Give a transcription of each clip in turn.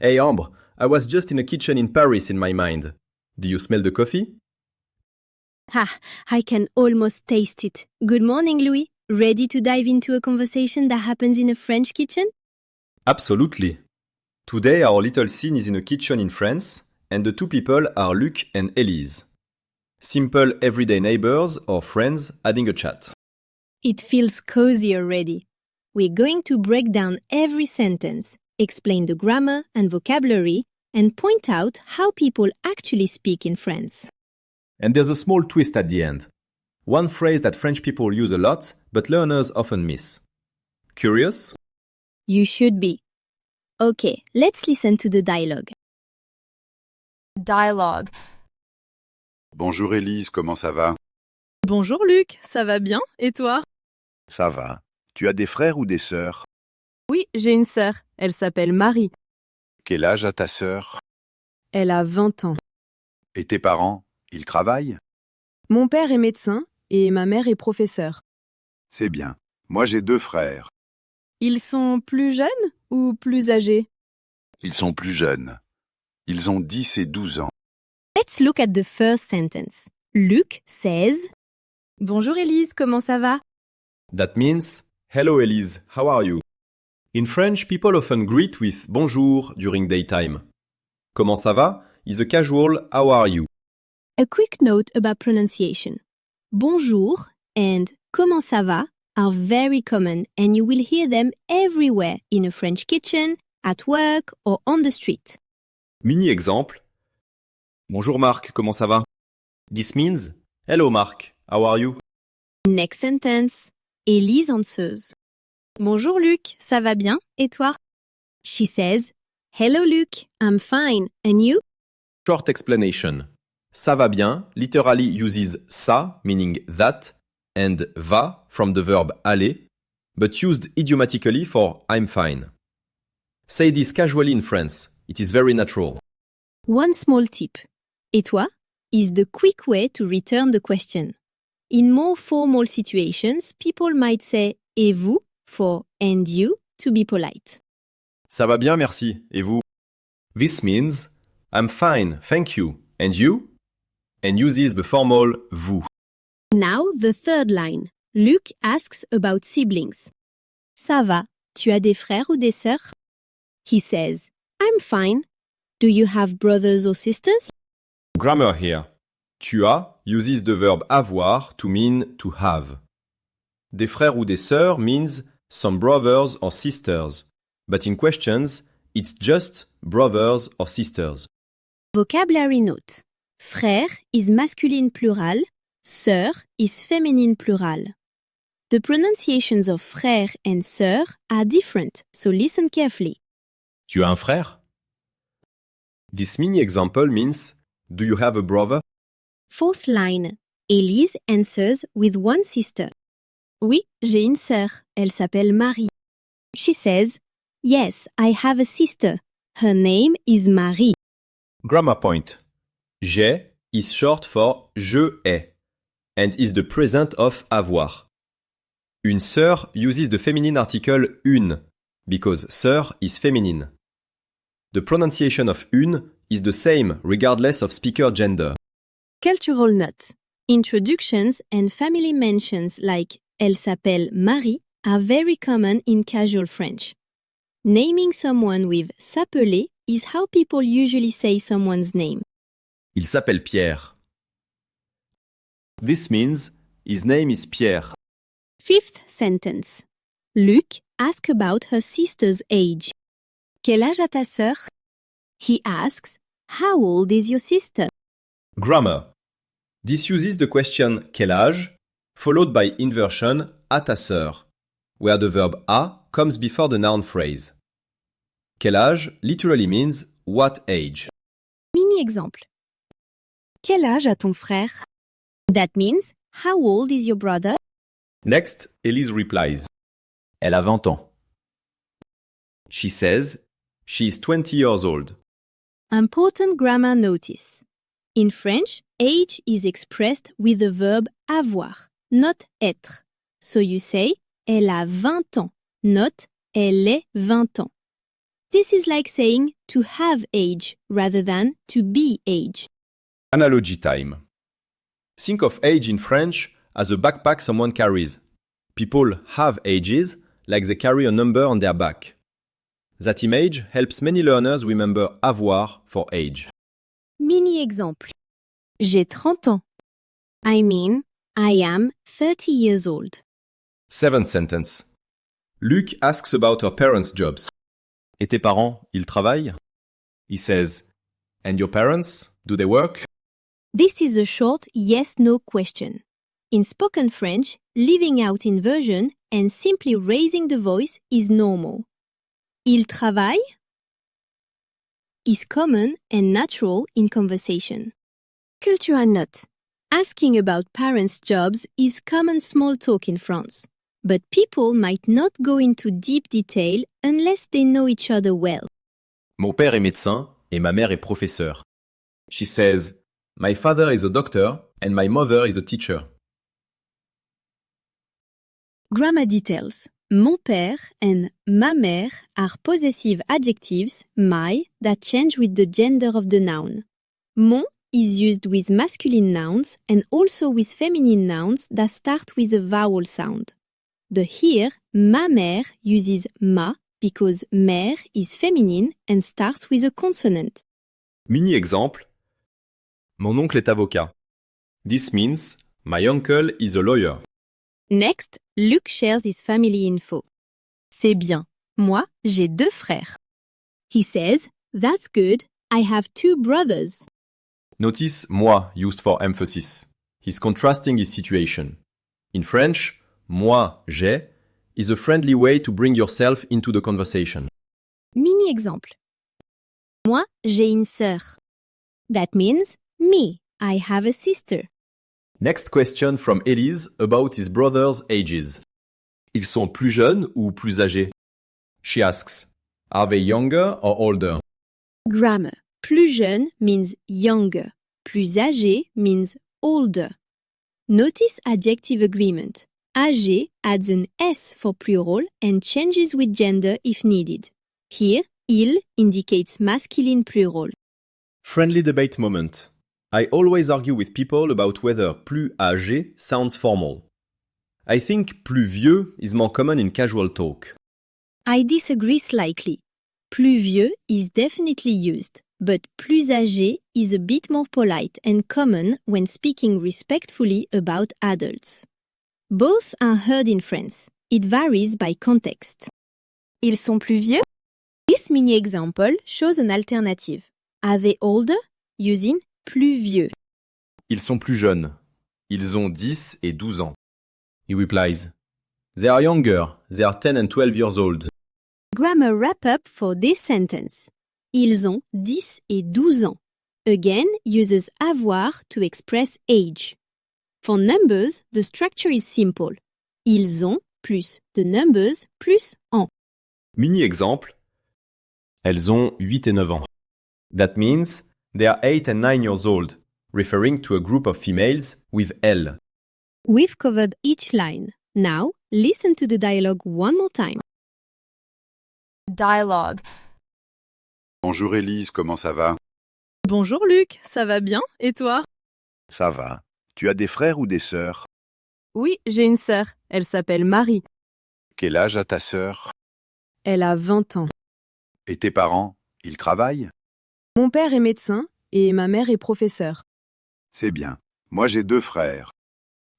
Hey Ambre, I was just in a kitchen in Paris in my mind. Do you smell the coffee? Ah, I can almost taste it. Good morning, Louis. Ready to dive into a conversation that happens in a French kitchen? Absolutely. Today our little scene is in a kitchen in France, and the two people are Luc and Elise. Simple everyday neighbors or friends having a chat. It feels cozy already. We're going to break down every sentence, explain the grammar and vocabulary, and point out how people actually speak in France. And there's a small twist at the end. One phrase that French people use a lot, but learners often miss. Curious? You should be. Okay, let's listen to the dialogue. Dialogue. Bonjour Élise, comment ça va? Bonjour Luc, ça va bien? Et toi? Ça va. Tu as des frères ou des sœurs? Oui, j'ai une sœur. Elle s'appelle Marie. Quel âge a ta sœur? Elle a 20 ans. Et tes parents? Ils travaillent? Mon père est médecin et ma mère est professeure. C'est bien. Moi j'ai 2 frères. Ils sont plus jeunes ou plus âgés? Ils sont plus jeunes. Ils ont 10 et 12 ans. Let's look at the first sentence. Luc says, Bonjour Élise, comment ça va? That means, hello Elise, how are you? In French, people often greet with bonjour during daytime. Comment ça va is a casual how are you. A quick note about pronunciation. Bonjour and comment ça va are very common and you will hear them everywhere in a French kitchen, at work or on the street. Mini exemple. Bonjour Marc, comment ça va? This means, hello Marc, how are you? Next sentence. Elise answers. Bonjour Luc, ça va bien? Et toi? She says, hello Luc, I'm fine, and you? Short explanation. Ça va bien literally uses ça, meaning that, and va from the verb aller, but used idiomatically for I'm fine. Say this casually in France. It is very natural. One small tip. Et toi? Is the quick way to return the question. In more formal situations, people might say et vous for and you to be polite. Ça va bien, merci. Et vous? This means I'm fine, thank you. And you? And uses the formal vous. Now the third line. Luc asks about siblings. Ça va? Tu as des frères ou des sœurs? He says, I'm fine. Do you have brothers or sisters? Grammar here. Tu as uses the verb avoir to mean to have. Des frères ou des sœurs means some brothers or sisters. But in questions, it's just brothers or sisters. Vocabulary note. Frère is masculine plural, sœur is feminine plural. The pronunciations of frère and sœur are different, so listen carefully. Tu as un frère? This mini example means, do you have a brother? Fourth line. Elise answers with one sister. Oui, j'ai une sœur. Elle s'appelle Marie. She says, yes, I have a sister. Her name is Marie. Grammar point. J'ai is short for je ai and is the present of avoir. Une sœur uses the feminine article une because sœur is feminine. The pronunciation of une is the same regardless of speaker gender. Cultural note. Introductions and family mentions like elle s'appelle Marie are very common in casual French. Naming someone with s'appeler is how people usually say someone's name. Il s'appelle Pierre. This means his name is Pierre. Fifth sentence. Luc asks about her sister's age. Quel âge a ta sœur? He asks, how old is your sister? Grammar. This uses the question quel âge followed by inversion à ta sœur, where the verb à comes before the noun phrase. Quel âge literally means what age. Mini exemple. Quel âge a ton frère? That means, how old is your brother? Next, Elise replies. Elle a 20 ans. She says she is 20 years old. Important grammar notice. In French, age is expressed with the verb avoir, not être. So you say, elle a 20 ans, not elle est 20 ans. This is like saying to have age rather than to be age. Analogy time. Think of age in French as a backpack someone carries. People have ages like they carry a number on their back. That image helps many learners remember avoir for age. Mini-exemple. J'ai 30 ans. I mean, I am 30 years old. Seventh sentence. Luke asks about her parents' jobs. Et tes parents, ils travaillent? He says, and your parents, do they work? This is a short yes-no question. In spoken French, leaving out inversion and simply raising the voice is normal. Il travaille is common and natural in conversation. Cultural note. Asking about parents' jobs is common small talk in France, but people might not go into deep detail unless they know each other well. Mon père est médecin et ma mère est professeure. She says, my father is a doctor and my mother is a teacher. Grammar details. Mon père and ma mère are possessive adjectives, my, that change with the gender of the noun. Mon is used with masculine nouns and also with feminine nouns that start with a vowel sound. The here, ma mère uses ma because mère is feminine and starts with a consonant. Mini-exemple. Mon oncle est avocat. This means my uncle is a lawyer. Next, Luke shares his family info. C'est bien. Moi, j'ai 2 frères. He says, that's good. I have 2 brothers. Notice moi used for emphasis. He's contrasting his situation. In French, moi, j'ai is a friendly way to bring yourself into the conversation. Mini-exemple. Moi, j'ai une sœur. That means me. I have a sister. Next question from Elise about his brother's ages. Ils sont plus jeunes ou plus âgés? She asks, are they younger or older? Grammar. Plus jeune means younger. Plus âgé means older. Notice adjective agreement. Âgé adds an S for plural and changes with gender if needed. Here, il indicates masculine plural. Friendly debate moment. I always argue with people about whether plus âgé sounds formal. I think plus vieux is more common in casual talk. I disagree slightly. Plus vieux is definitely used, but plus âgé is a bit more polite and common when speaking respectfully about adults. Both are heard in France. It varies by context. Ils sont plus vieux? This mini example shows an alternative. Are they older? Using plus vieux. Ils sont plus jeunes. Ils ont 10 et 12 ans. He replies, they are younger. They are 10 and 12 years old. Grammar wrap-up for this sentence. Ils ont 10 et 12 ans. Again, uses avoir to express age. For numbers, the structure is simple. Ils ont plus the numbers plus ans. Mini-exemple. Elles ont 8 et 9 ans. That means they are 8 and 9 years old, referring to a group of females with L. We've covered each line. Now, listen to the dialogue one more time. Dialogue. Bonjour Élise, comment ça va? Bonjour Luc, ça va bien? Et toi? Ça va. Tu as des frères ou des sœurs? Oui, j'ai une sœur. Elle s'appelle Marie. Quel âge a ta sœur? Elle a 20 ans. Et tes parents, ils travaillent? Mon père est médecin et ma mère est professeure. C'est bien. Moi j'ai 2 frères.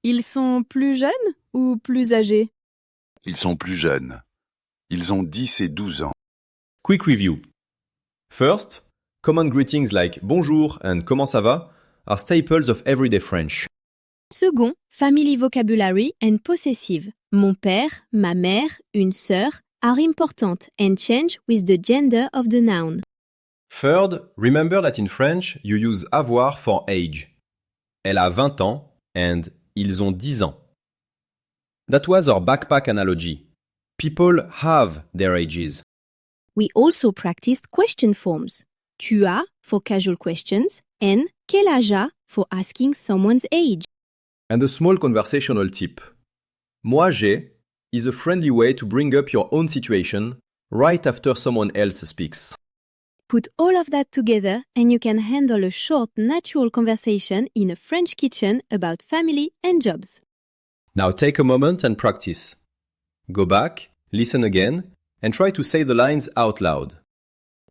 Ils sont plus jeunes ou plus âgés? Ils sont plus jeunes. Ils ont 10 et 12 ans. Quick review. First, common greetings like bonjour and comment ça va are staples of everyday French. Second, family vocabulary and possessive. Mon père, ma mère, une sœur are important and change with the gender of the noun. Third, remember that in French you use avoir for age. Elle a 20 ans and ils ont 10 ans. That was our backpack analogy. People have their ages. We also practiced question forms. Tu as for casual questions and quel âge a for asking someone's age. And a small conversational tip. Moi j'ai is a friendly way to bring up your own situation right after someone else speaks. Put all of that together and you can handle a short, natural conversation in a French kitchen about family and jobs. Now take a moment and practice. Go back, listen again, and try to say the lines out loud.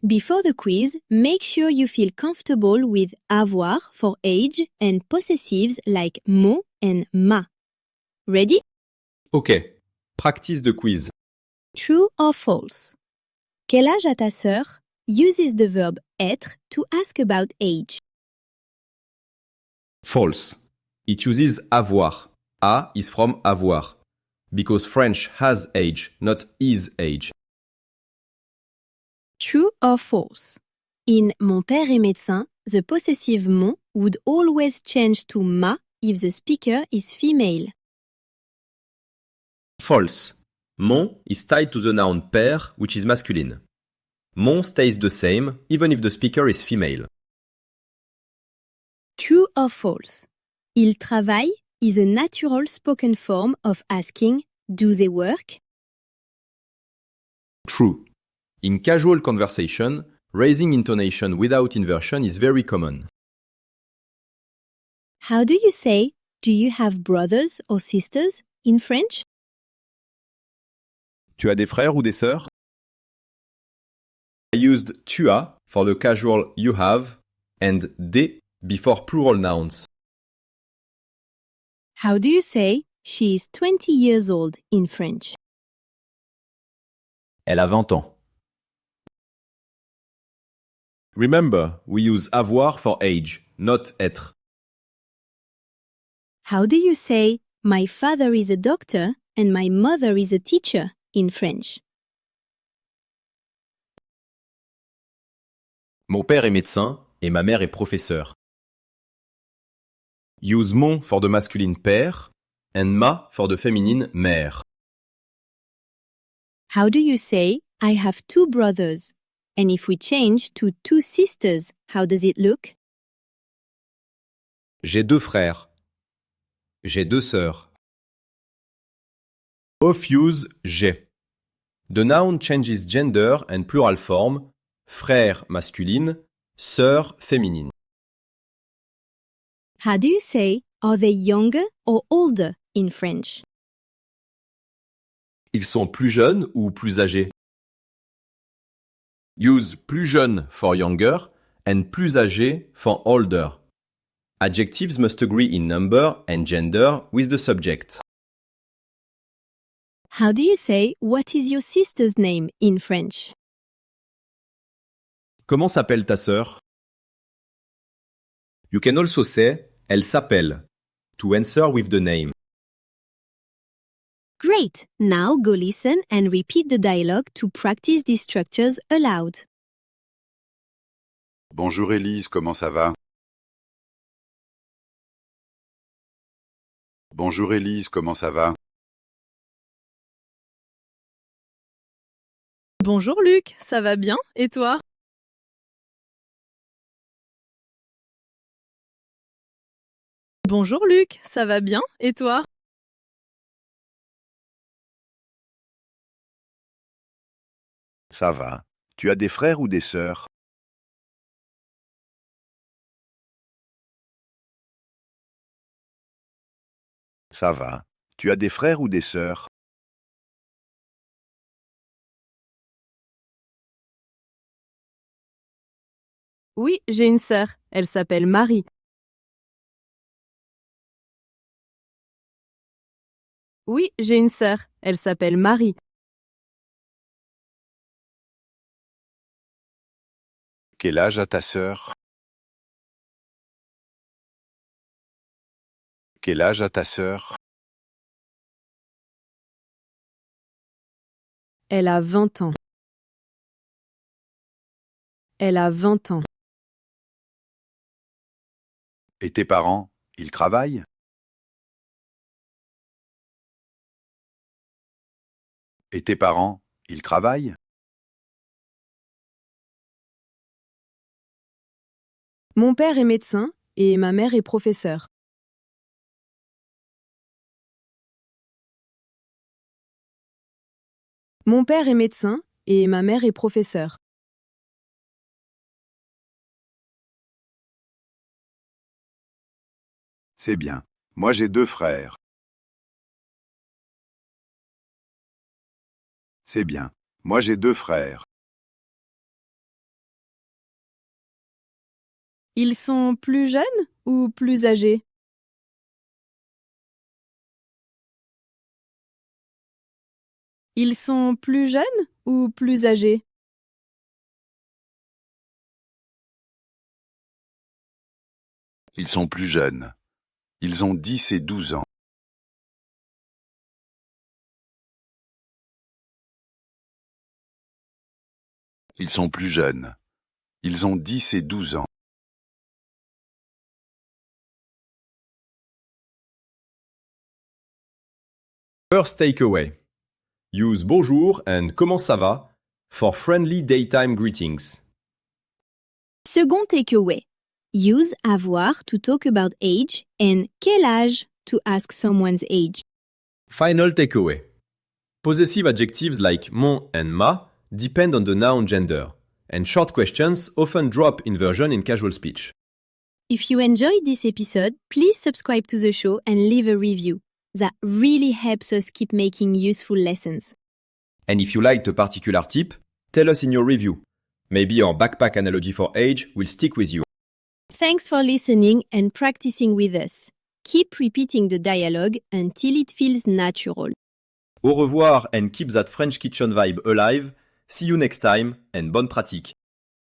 Before the quiz, make sure you feel comfortable with avoir for age and possessives like mon and ma. Ready? Ok, practice the quiz. True or false? Quel âge a ta sœur? Uses the verb être to ask about age. False. It uses avoir. A is from avoir. Because French has age, not is age. True or false? In Mon père est médecin, the possessive mon would always change to ma if the speaker is female. False. Mon is tied to the noun père, which is masculine. Mon stays the same, even if the speaker is female. True or false? Il travaille is a natural spoken form of asking, do they work? True. In casual conversation, raising intonation without inversion is very common. How do you say, do you have brothers or sisters in French? Tu as des frères ou des sœurs? I used tu as for the casual you have and des before plural nouns. How do you say, she is 20 years old in French? Elle a 20 ans. Remember, we use avoir for age, not être. How do you say, my father is a doctor and my mother is a teacher in French? Mon père est médecin et ma mère est professeure. Use mon for the masculine père and ma for the feminine mère. How do you say, I have two brothers? And if we change to two sisters, how does it look? J'ai deux frères. J'ai deux sœurs. Off use j'ai. The noun changes gender and plural form, frère masculine, sœur féminine. How do you say, are they younger or older in French? Ils sont plus jeunes ou plus âgés? Use plus jeune for younger and plus âgé for older. Adjectives must agree in number and gender with the subject. How do you say, what is your sister's name in French? Comment s'appelle ta sœur? You can also say elle s'appelle to answer with the name. Great! Now go listen and repeat the dialogue to practice these structures aloud. Bonjour Élise, comment ça va? Bonjour Élise, comment ça va? Bonjour Luc, ça va bien? Et toi? Bonjour Luc, ça va bien? Et toi? Ça va. Tu as des frères ou des sœurs? Ça va. Tu as des frères ou des sœurs? Oui, j'ai une sœur. Elle s'appelle Marie. Oui, j'ai une sœur. Elle s'appelle Marie. Quel âge a ta sœur? Quel âge a ta sœur? Elle a 20 ans. Elle a 20 ans. Et tes parents, ils travaillent? Et tes parents, ils travaillent? Mon père est médecin et ma mère est professeure. Mon père est médecin et ma mère est professeure. C'est bien. Moi j'ai 2 frères. C'est bien. Moi j'ai 2 frères. Ils sont plus jeunes ou plus âgés? Ils sont plus jeunes ou plus âgés? Ils sont plus jeunes. Ils ont 10 et 12 ans. Ils sont plus jeunes. Ils ont 10 et 12 ans. First takeaway. Use bonjour and comment ça va for friendly daytime greetings. Second takeaway. Use avoir to talk about age and quel âge to ask someone's age. Final takeaway. Possessive adjectives like mon and ma depend on the noun gender, and short questions often drop inversion in casual speech. If you enjoyed this episode, please subscribe to the show and leave a review. That really helps us keep making useful lessons. And if you liked a particular tip, tell us in your review. Maybe our backpack analogy for age will stick with you. Thanks for listening and practicing with us. Keep repeating the dialogue until it feels natural. Au revoir and keep that French kitchen vibe alive. See you next time and bonne pratique.